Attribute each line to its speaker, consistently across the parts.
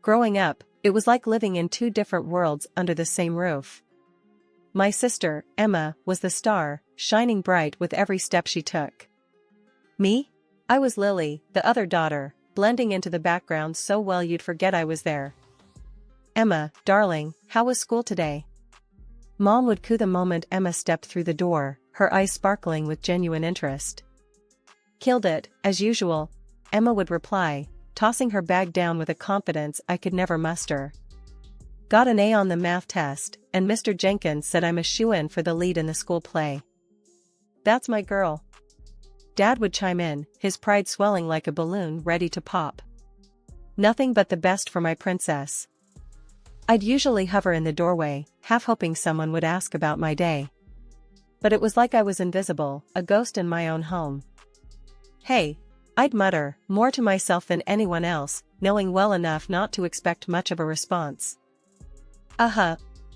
Speaker 1: Growing up, it was like living in two different worlds under the same roof. My sister, Emma, was the star, shining bright with every step she took. Me? I was Lily, the other daughter, blending into the background so well you'd forget I was there. Emma, darling, how was school today? Mom would coo the moment Emma stepped through the door, her eyes sparkling with genuine interest. Killed it, as usual, Emma would reply, tossing her bag down with a confidence I could never muster. Got an A on the math test, and Mr. Jenkins said I'm a shoo-in for the lead in the school play. That's my girl. Dad would chime in, his pride swelling like a balloon ready to pop. Nothing but the best for my princess. I'd usually hover in the doorway, half hoping someone would ask about my day. But it was like I was invisible, a ghost in my own home. Hey, I'd mutter, more to myself than anyone else, knowing well enough not to expect much of a response.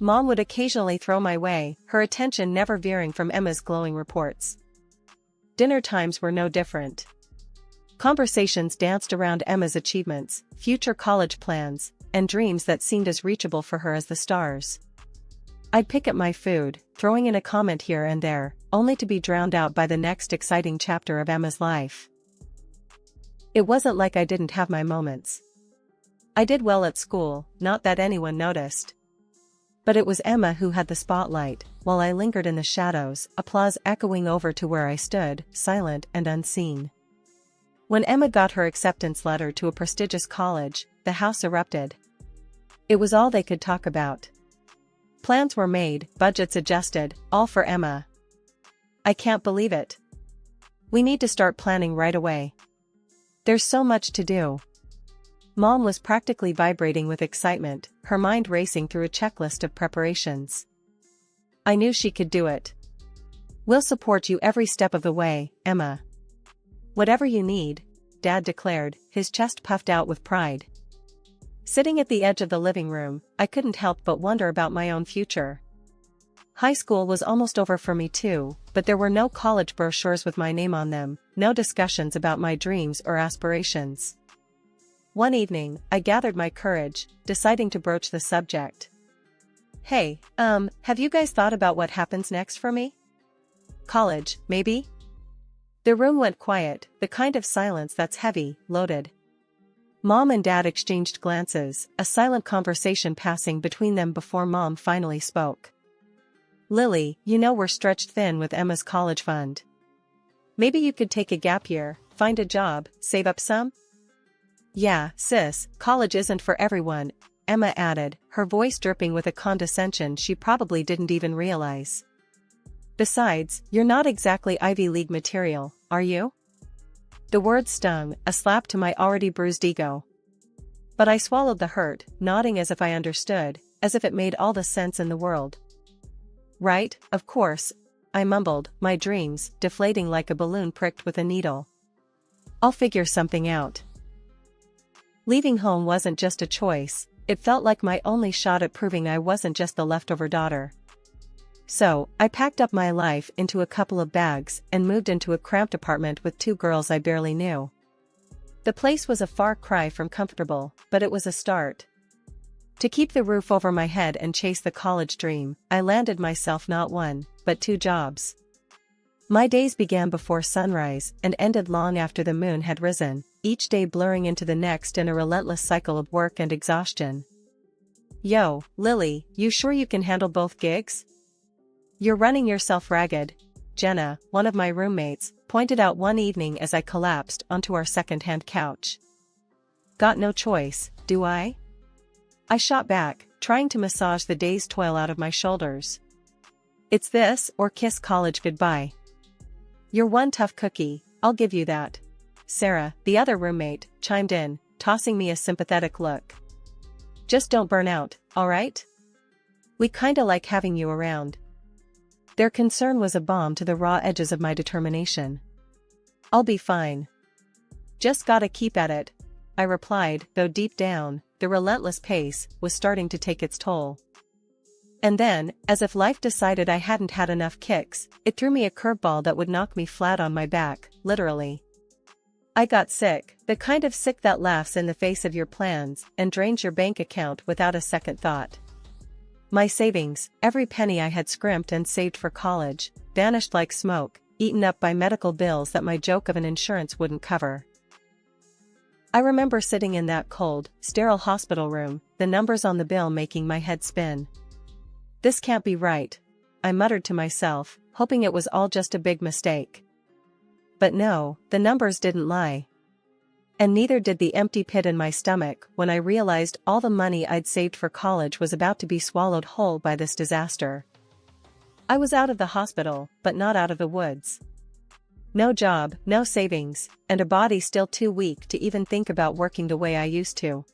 Speaker 1: Mom would occasionally throw my way, her attention never veering from Emma's glowing reports. Dinner times were no different. Conversations danced around Emma's achievements, future college plans, and dreams that seemed as reachable for her as the stars. I'd pick at my food, throwing in a comment here and there, only to be drowned out by the next exciting chapter of Emma's life. It wasn't like I didn't have my moments. I did well at school, not that anyone noticed. But it was Emma who had the spotlight, while I lingered in the shadows, applause echoing over to where I stood, silent and unseen. When Emma got her acceptance letter to a prestigious college, the house erupted. It was all they could talk about. Plans were made, budgets adjusted, all for Emma. I can't believe it. We need to start planning right away. There's so much to do. Mom was practically vibrating with excitement, her mind racing through a checklist of preparations. I knew she could do it. We'll support you every step of the way, Emma. Whatever you need, Dad declared, his chest puffed out with pride. Sitting at the edge of the living room, I couldn't help but wonder about my own future. High school was almost over for me too, but there were no college brochures with my name on them, no discussions about my dreams or aspirations. One evening, I gathered my courage, deciding to broach the subject. Hey, have you guys thought about what happens next for me? College, maybe? The room went quiet, the kind of silence that's heavy, loaded. Mom and Dad exchanged glances, a silent conversation passing between them before Mom finally spoke. Lily, you know we're stretched thin with Emma's college fund. Maybe you could take a gap year, find a job, save up some? Yeah, sis, college isn't for everyone, Emma added, her voice dripping with a condescension she probably didn't even realize. Besides, you're not exactly Ivy League material, are you? The words stung, a slap to my already bruised ego. But I swallowed the hurt, nodding as if I understood, as if it made all the sense in the world. Right, of course, I mumbled, my dreams deflating like a balloon pricked with a needle. I'll figure something out. Leaving home wasn't just a choice, it felt like my only shot at proving I wasn't just the leftover daughter. So, I packed up my life into a couple of bags and moved into a cramped apartment with two girls I barely knew. The place was a far cry from comfortable, but it was a start. To keep the roof over my head and chase the college dream, I landed myself not one, but two jobs. My days began before sunrise and ended long after the moon had risen, each day blurring into the next in a relentless cycle of work and exhaustion. Yo, Lily, you sure you can handle both gigs? You're running yourself ragged, Jenna, one of my roommates, pointed out one evening as I collapsed onto our second-hand couch. Got no choice, do I? I shot back, trying to massage the day's toil out of my shoulders. It's this or kiss college goodbye. You're one tough cookie, I'll give you that. Sarah, the other roommate, chimed in, tossing me a sympathetic look. Just don't burn out, alright? We kinda like having you around. Their concern was a balm to the raw edges of my determination. I'll be fine. Just gotta keep at it, I replied, though deep down, the relentless pace was starting to take its toll. And then, as if life decided I hadn't had enough kicks, it threw me a curveball that would knock me flat on my back, literally. I got sick, the kind of sick that laughs in the face of your plans and drains your bank account without a second thought. My savings, every penny I had scrimped and saved for college, vanished like smoke, eaten up by medical bills that my joke of an insurance wouldn't cover. I remember sitting in that cold, sterile hospital room, the numbers on the bill making my head spin. This can't be right, I muttered to myself, hoping it was all just a big mistake. But no, the numbers didn't lie. And neither did the empty pit in my stomach when I realized all the money I'd saved for college was about to be swallowed whole by this disaster. I was out of the hospital, but not out of the woods. No job, no savings, and a body still too weak to even think about working the way I used to.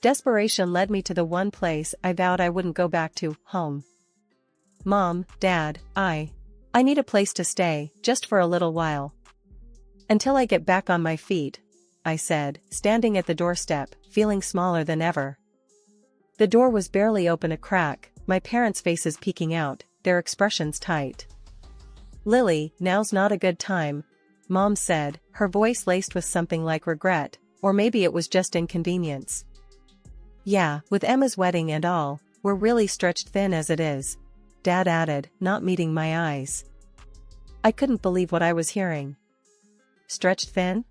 Speaker 1: Desperation led me to the one place I vowed I wouldn't go back to, home. Mom, Dad, I need a place to stay, just for a little while. Until I get back on my feet, I said, standing at the doorstep, feeling smaller than ever. The door was barely open a crack, my parents' faces peeking out, their expressions tight. Lily, now's not a good time, Mom said, her voice laced with something like regret, or maybe it was just inconvenience. Yeah, with Emma's wedding and all, we're really stretched thin as it is, Dad added, not meeting my eyes. I couldn't believe what I was hearing. Stretched thin?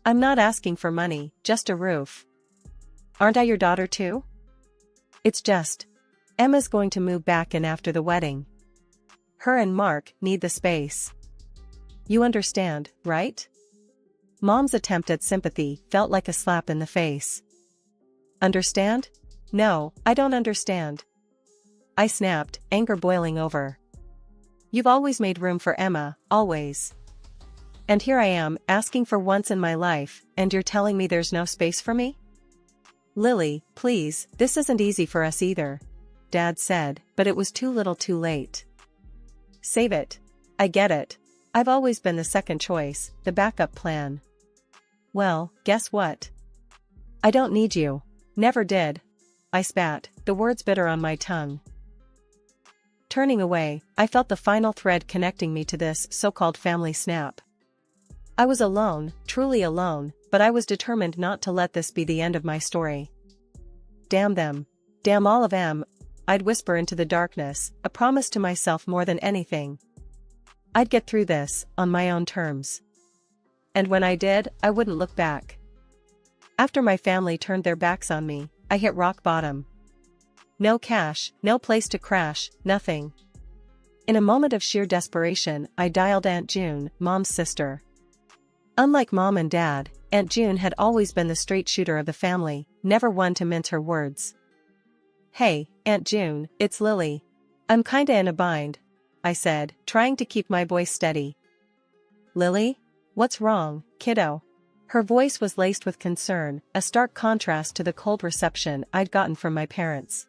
Speaker 1: I'm not asking for money, just a roof. Aren't I your daughter too? It's just, Emma's going to move back in after the wedding. Her and Mark need the space. You understand, right? Mom's attempt at sympathy felt like a slap in the face. Understand? No, I don't understand. I snapped, anger boiling over. You've always made room for Emma, always. And here I am, asking for once in my life, and you're telling me there's no space for me? Lily, please, this isn't easy for us either, Dad said, but it was too little too late. Save it. I get it. I've always been the second choice, the backup plan. Well, guess what? I don't need you. Never did. I spat, the words bitter on my tongue. Turning away, I felt the final thread connecting me to this so-called family snap. I was alone, truly alone, but I was determined not to let this be the end of my story. Damn them. Damn all of them, I'd whisper into the darkness, a promise to myself more than anything. I'd get through this, on my own terms. And when I did, I wouldn't look back. After my family turned their backs on me, I hit rock bottom. No cash, no place to crash, nothing. In a moment of sheer desperation, I dialed Aunt June, Mom's sister. Unlike Mom and Dad, Aunt June had always been the straight shooter of the family, never one to mince her words. Hey, Aunt June, it's Lily. I'm kinda in a bind, I said, trying to keep my voice steady. Lily? What's wrong, kiddo? Her voice was laced with concern, a stark contrast to the cold reception I'd gotten from my parents.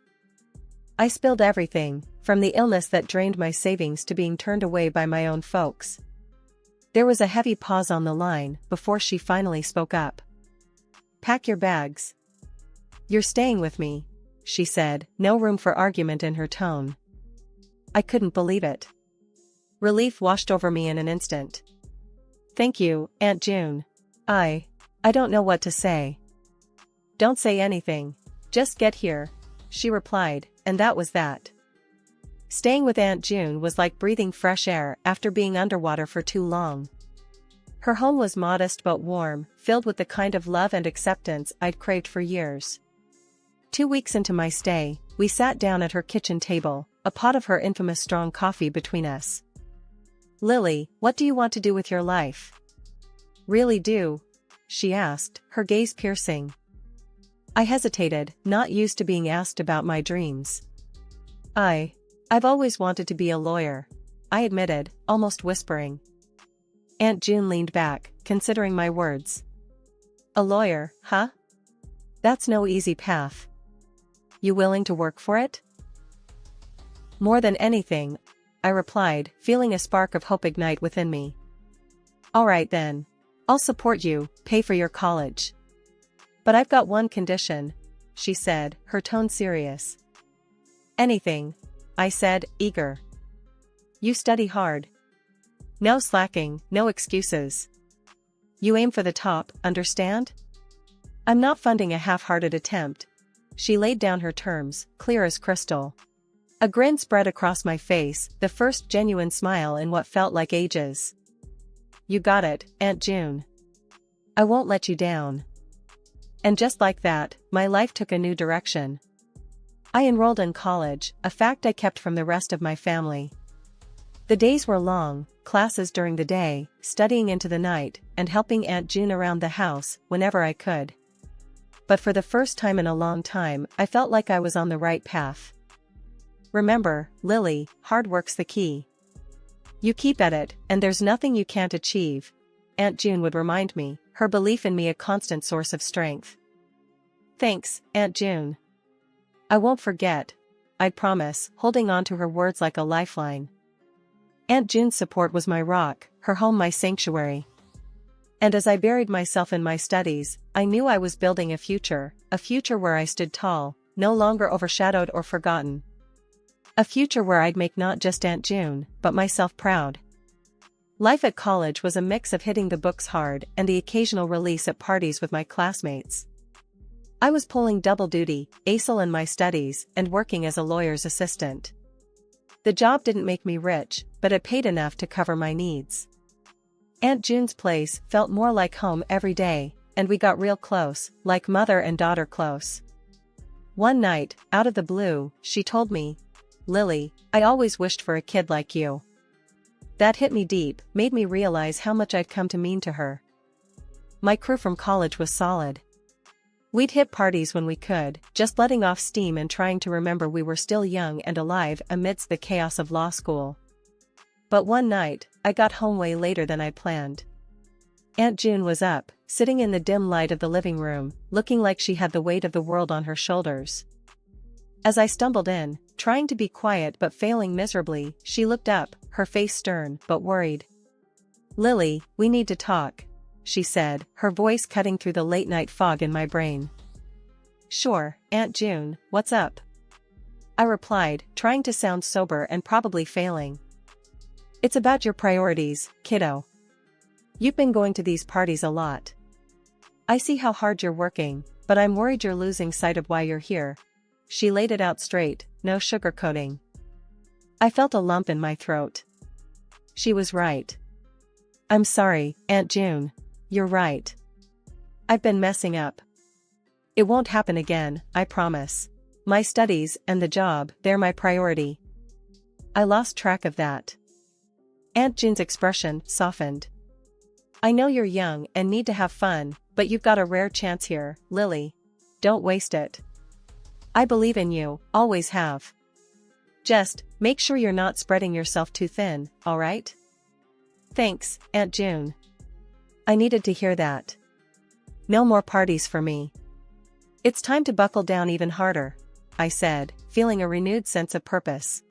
Speaker 1: I spilled everything, from the illness that drained my savings to being turned away by my own folks. There was a heavy pause on the line before she finally spoke up. Pack your bags. You're staying with me, she said, no room for argument in her tone. I couldn't believe it. Relief washed over me in an instant. Thank you, Aunt June. I don't know what to say. Don't say anything. Just get here, she replied, and that was that. Staying with Aunt June was like breathing fresh air after being underwater for too long. Her home was modest but warm, filled with the kind of love and acceptance I'd craved for years. 2 weeks into my stay, we sat down at her kitchen table, a pot of her infamous strong coffee between us. Lily, what do you want to do with your life? Really do? She asked, her gaze piercing. I hesitated, not used to being asked about my dreams. I've always wanted to be a lawyer, I admitted, almost whispering. Aunt June leaned back, considering my words. A lawyer, huh? That's no easy path. You willing to work for it? More than anything, I replied, feeling a spark of hope ignite within me. All right then. I'll support you, pay for your college. But I've got one condition, she said, her tone serious. Anything, I said, eager. You study hard. No slacking, no excuses. You aim for the top, understand? I'm not funding a half-hearted attempt. She laid down her terms, clear as crystal. A grin spread across my face, the first genuine smile in what felt like ages. You got it, Aunt June. I won't let you down. And just like that, my life took a new direction. I enrolled in college, a fact I kept from the rest of my family. The days were long, classes during the day, studying into the night, and helping Aunt June around the house whenever I could. But for the first time in a long time, I felt like I was on the right path. Remember, Lily, hard work's the key. You keep at it, and there's nothing you can't achieve, Aunt June would remind me, her belief in me a constant source of strength. Thanks, Aunt June. I won't forget, I'd promise, holding on to her words like a lifeline. Aunt June's support was my rock, her home my sanctuary. And as I buried myself in my studies, I knew I was building a future where I stood tall, no longer overshadowed or forgotten. A future where I'd make not just Aunt June, but myself proud. Life at college was a mix of hitting the books hard and the occasional release at parties with my classmates. I was pulling double duty, ASL in my studies, and working as a lawyer's assistant. The job didn't make me rich, but it paid enough to cover my needs. Aunt June's place felt more like home every day, and we got real close, like mother and daughter close. One night, out of the blue, she told me, Lily, I always wished for a kid like you. That hit me deep, made me realize how much I'd come to mean to her. My crew from college was solid. We'd hit parties when we could, just letting off steam and trying to remember we were still young and alive amidst the chaos of law school. But one night, I got home way later than I'd planned. Aunt June was up, sitting in the dim light of the living room, looking like she had the weight of the world on her shoulders. As I stumbled in, trying to be quiet but failing miserably, she looked up, her face stern but worried. Lily, we need to talk, she said, her voice cutting through the late-night fog in my brain. Sure, Aunt June, what's up? I replied, trying to sound sober and probably failing. It's about your priorities, kiddo. You've been going to these parties a lot. I see how hard you're working, but I'm worried you're losing sight of why you're here. She laid it out straight, no sugarcoating. I felt a lump in my throat. She was right. I'm sorry, Aunt June. You're right. I've been messing up. It won't happen again, I promise. My studies and the job, they're my priority. I lost track of that. Aunt June's expression softened. I know you're young and need to have fun, but you've got a rare chance here, Lily. Don't waste it. I believe in you, always have. Just, make sure you're not spreading yourself too thin, alright? Thanks, Aunt June. I needed to hear that. No more parties for me. It's time to buckle down even harder, I said, feeling a renewed sense of purpose.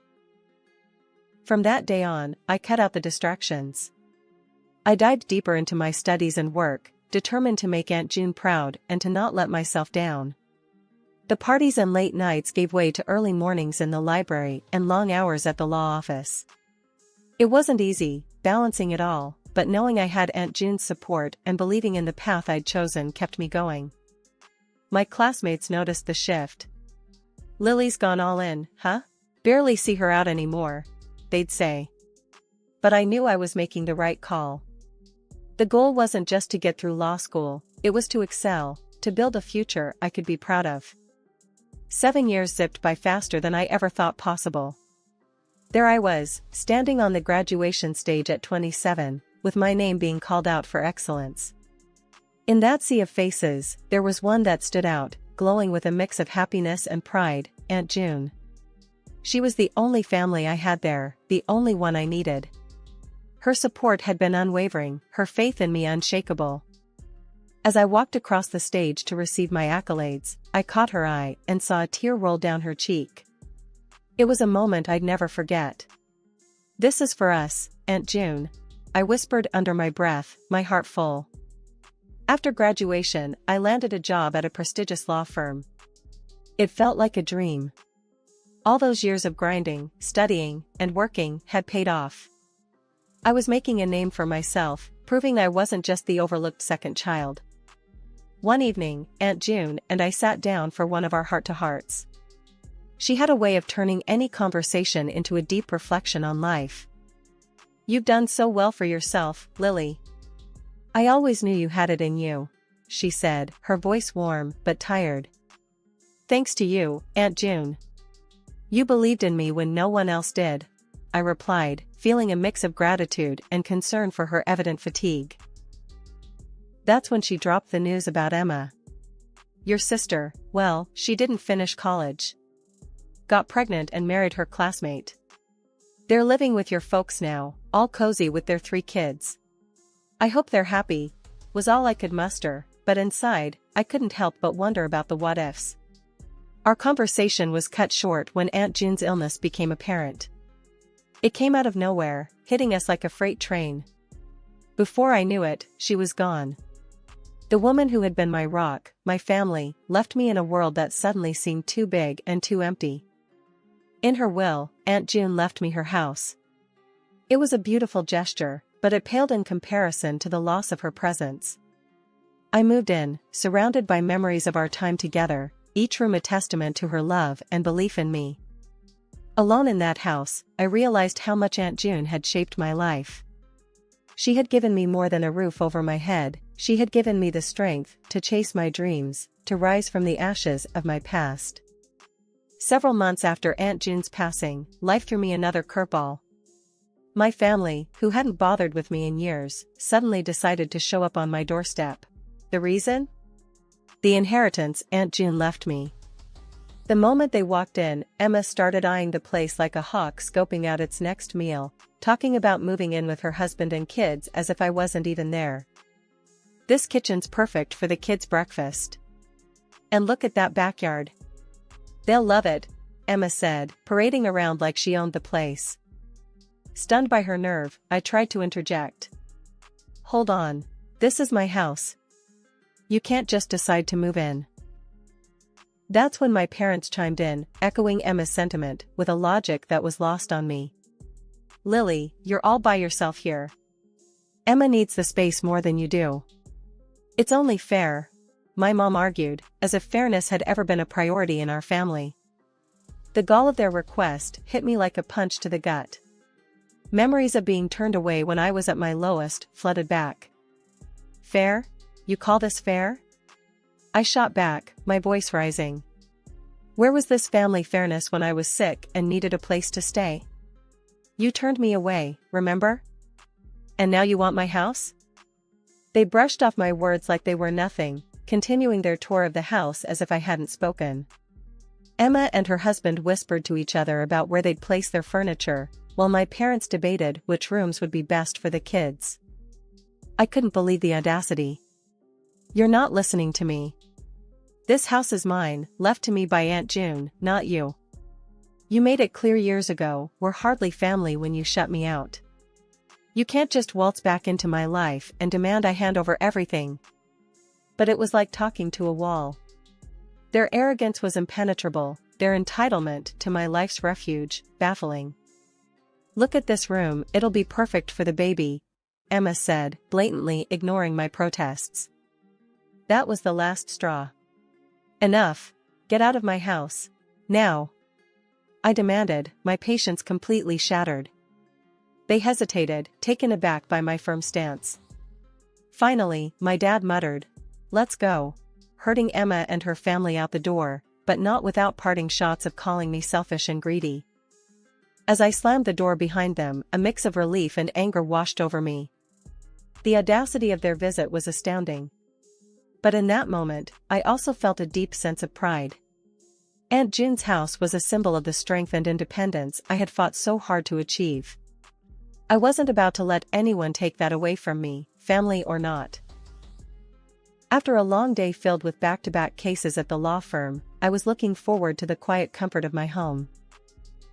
Speaker 1: From that day on, I cut out the distractions. I dived deeper into my studies and work, determined to make Aunt June proud and to not let myself down. The parties and late nights gave way to early mornings in the library and long hours at the law office. It wasn't easy, balancing it all, but knowing I had Aunt June's support and believing in the path I'd chosen kept me going. My classmates noticed the shift. Lily's gone all in, huh? Barely see her out anymore, they'd say. But I knew I was making the right call. The goal wasn't just to get through law school, it was to excel, to build a future I could be proud of. 7 years zipped by faster than I ever thought possible. There I was, standing on the graduation stage at 27, with my name being called out for excellence. In that sea of faces, there was one that stood out, glowing with a mix of happiness and pride, Aunt June. She was the only family I had there, the only one I needed. Her support had been unwavering, her faith in me unshakable. As I walked across the stage to receive my accolades, I caught her eye and saw a tear roll down her cheek. It was a moment I'd never forget. This is for us, Aunt June, I whispered under my breath, my heart full. After graduation, I landed a job at a prestigious law firm. It felt like a dream. All those years of grinding, studying, and working had paid off. I was making a name for myself, proving I wasn't just the overlooked second child. One evening, Aunt June and I sat down for one of our heart-to-hearts. She had a way of turning any conversation into a deep reflection on life. "You've done so well for yourself, Lily. I always knew you had it in you," she said, her voice warm but tired. "Thanks to you, Aunt June. You believed in me when no one else did," I replied, feeling a mix of gratitude and concern for her evident fatigue. That's when she dropped the news about Emma. "Your sister, well, she didn't finish college. Got pregnant and married her classmate. They're living with your folks now, all cozy with their 3 kids. I hope they're happy," was all I could muster, but inside, I couldn't help but wonder about the what-ifs. Our conversation was cut short when Aunt June's illness became apparent. It came out of nowhere, hitting us like a freight train. Before I knew it, she was gone. The woman who had been my rock, my family, left me in a world that suddenly seemed too big and too empty. In her will, Aunt June left me her house. It was a beautiful gesture, but it paled in comparison to the loss of her presence. I moved in, surrounded by memories of our time together, each room a testament to her love and belief in me. Alone in that house, I realized how much Aunt June had shaped my life. She had given me more than a roof over my head, she had given me the strength to chase my dreams, to rise from the ashes of my past. Several months after Aunt June's passing, life threw me another curveball. My family, who hadn't bothered with me in years, suddenly decided to show up on my doorstep. The reason? The inheritance Aunt June left me. The moment they walked in, Emma started eyeing the place like a hawk scoping out its next meal, talking about moving in with her husband and kids as if I wasn't even there. "This kitchen's perfect for the kids' breakfast. And look at that backyard. They'll love it," Emma said, parading around like she owned the place. Stunned by her nerve, I tried to interject. "Hold on. This is my house. You can't just decide to move in." That's when my parents chimed in, echoing Emma's sentiment, with a logic that was lost on me. "Lily, you're all by yourself here. Emma needs the space more than you do." "It's only fair," my mom argued, as if fairness had ever been a priority in our family. The gall of their request hit me like a punch to the gut. Memories of being turned away when I was at my lowest flooded back. "Fair? You call this fair?" I shot back, my voice rising. "Where was this family fairness when I was sick and needed a place to stay? You turned me away, remember? And now you want my house?" They brushed off my words like they were nothing, continuing their tour of the house as if I hadn't spoken. Emma and her husband whispered to each other about where they'd place their furniture, while my parents debated which rooms would be best for the kids. I couldn't believe the audacity. "You're not listening to me. This house is mine, left to me by Aunt June, not you. You made it clear years ago, we're hardly family when you shut me out. You can't just waltz back into my life and demand I hand over everything." But it was like talking to a wall. Their arrogance was impenetrable, their entitlement to my life's refuge, baffling. "Look at this room, it'll be perfect for the baby," Emma said, blatantly ignoring my protests. That was the last straw. "Enough. Get out of my house. Now," I demanded, my patience completely shattered. They hesitated, taken aback by my firm stance. Finally, my dad muttered, "Let's go," herding Emma and her family out the door, but not without parting shots of calling me selfish and greedy. As I slammed the door behind them, a mix of relief and anger washed over me. The audacity of their visit was astounding. But in that moment, I also felt a deep sense of pride. Aunt June's house was a symbol of the strength and independence I had fought so hard to achieve. I wasn't about to let anyone take that away from me, family or not. After a long day filled with back-to-back cases at the law firm, I was looking forward to the quiet comfort of my home.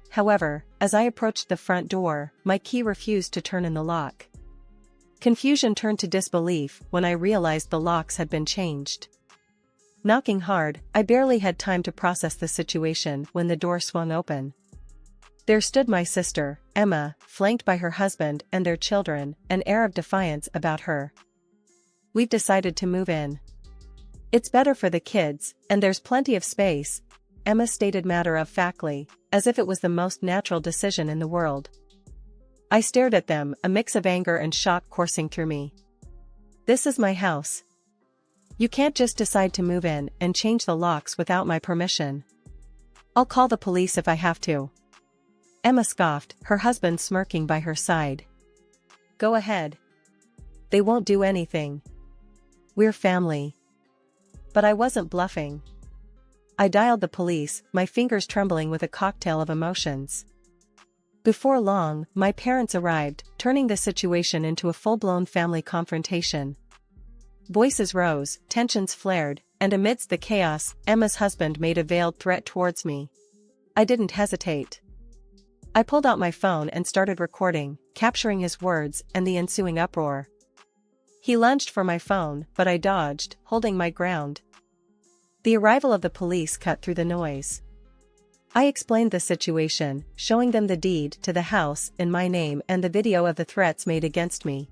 Speaker 1: However, as I approached the front door, my key refused to turn in the lock. Confusion turned to disbelief when I realized the locks had been changed. Knocking hard, I barely had time to process the situation when the door swung open. There stood my sister, Emma, flanked by her husband and their children, an air of defiance about her. "We've decided to move in. It's better for the kids, and there's plenty of space," Emma stated matter-of-factly, as if it was the most natural decision in the world. I stared at them, a mix of anger and shock coursing through me. "This is my house. You can't just decide to move in and change the locks without my permission. I'll call the police if I have to." Emma scoffed, her husband smirking by her side. "Go ahead. They won't do anything. We're family." But I wasn't bluffing. I dialed the police, my fingers trembling with a cocktail of emotions. Before long, my parents arrived, turning the situation into a full-blown family confrontation. Voices rose, tensions flared, and amidst the chaos, Emma's husband made a veiled threat towards me. I didn't hesitate. I pulled out my phone and started recording, capturing his words and the ensuing uproar. He lunged for my phone, but I dodged, holding my ground. The arrival of the police cut through the noise. I explained the situation, showing them the deed to the house in my name and the video of the threats made against me.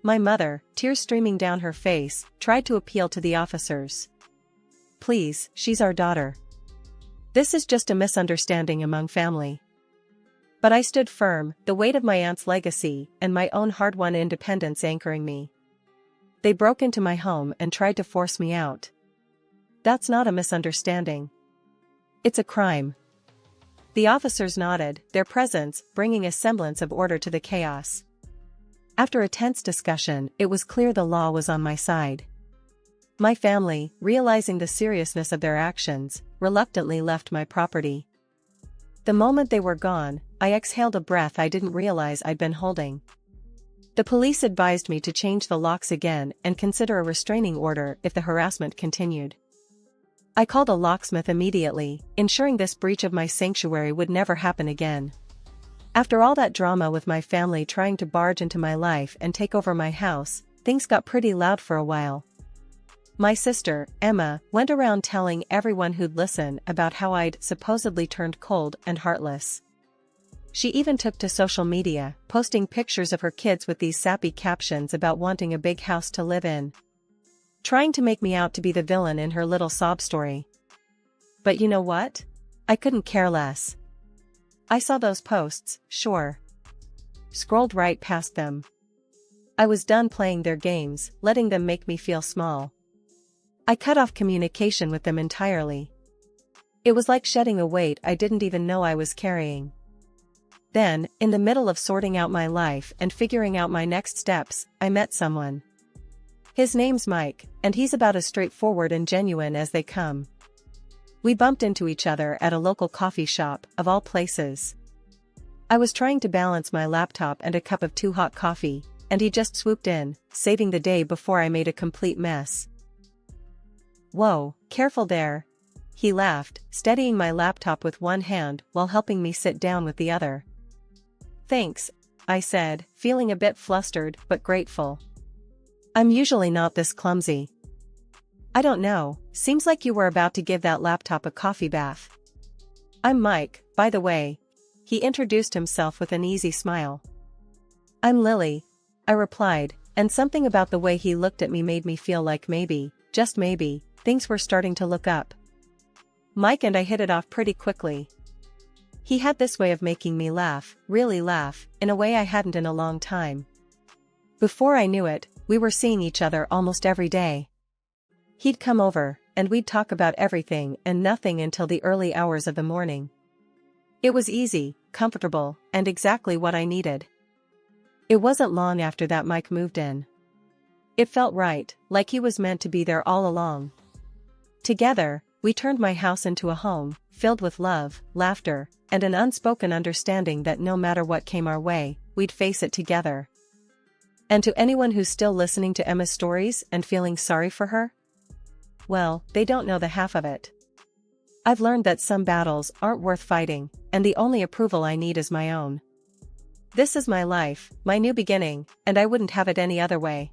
Speaker 1: My mother, tears streaming down her face, tried to appeal to the officers. "Please, she's our daughter. This is just a misunderstanding among family." But I stood firm, the weight of my aunt's legacy and my own hard-won independence anchoring me. They broke into my home and tried to force me out. That's not a misunderstanding. It's a crime. The officers nodded, their presence bringing a semblance of order to the chaos. After a tense discussion, it was clear the law was on my side. My family, realizing the seriousness of their actions, reluctantly left my property. The moment they were gone, I exhaled a breath I didn't realize I'd been holding. The police advised me to change the locks again and consider a restraining order if the harassment continued. I called a locksmith immediately, ensuring this breach of my sanctuary would never happen again. After all that drama with my family trying to barge into my life and take over my house, things got pretty loud for a while. My sister, Emma, went around telling everyone who'd listen about how I'd supposedly turned cold and heartless. She even took to social media, posting pictures of her kids with these sappy captions about wanting a big house to live in. Trying to make me out to be the villain in her little sob story. But you know what? I couldn't care less. I saw those posts, sure. Scrolled right past them. I was done playing their games, letting them make me feel small. I cut off communication with them entirely. It was like shedding a weight I didn't even know I was carrying. Then, in the middle of sorting out my life and figuring out my next steps, I met someone. His name's Mike, and he's about as straightforward and genuine as they come. We bumped into each other at a local coffee shop, of all places. I was trying to balance my laptop and a cup of too hot coffee, and he just swooped in, saving the day before I made a complete mess. "Whoa, careful there," he laughed, steadying my laptop with one hand while helping me sit down with the other. "Thanks," I said, feeling a bit flustered but grateful. I'm usually not this clumsy. "I don't know, seems like you were about to give that laptop a coffee bath." "I'm Mike, by the way." He introduced himself with an easy smile. "I'm Lily," I replied, and something about the way he looked at me made me feel like maybe, just maybe, things were starting to look up. Mike and I hit it off pretty quickly. He had this way of making me laugh, really laugh, in a way I hadn't in a long time. Before I knew it, we were seeing each other almost every day. He'd come over, and we'd talk about everything and nothing until the early hours of the morning. It was easy, comfortable, and exactly what I needed. It wasn't long after that Mike moved in. It felt right, like he was meant to be there all along. Together, we turned my house into a home, filled with love, laughter, and an unspoken understanding that no matter what came our way, we'd face it together. And to anyone who's still listening to Emma's stories and feeling sorry for her? Well, they don't know the half of it. I've learned that some battles aren't worth fighting, and the only approval I need is my own. This is my life, my new beginning, and I wouldn't have it any other way.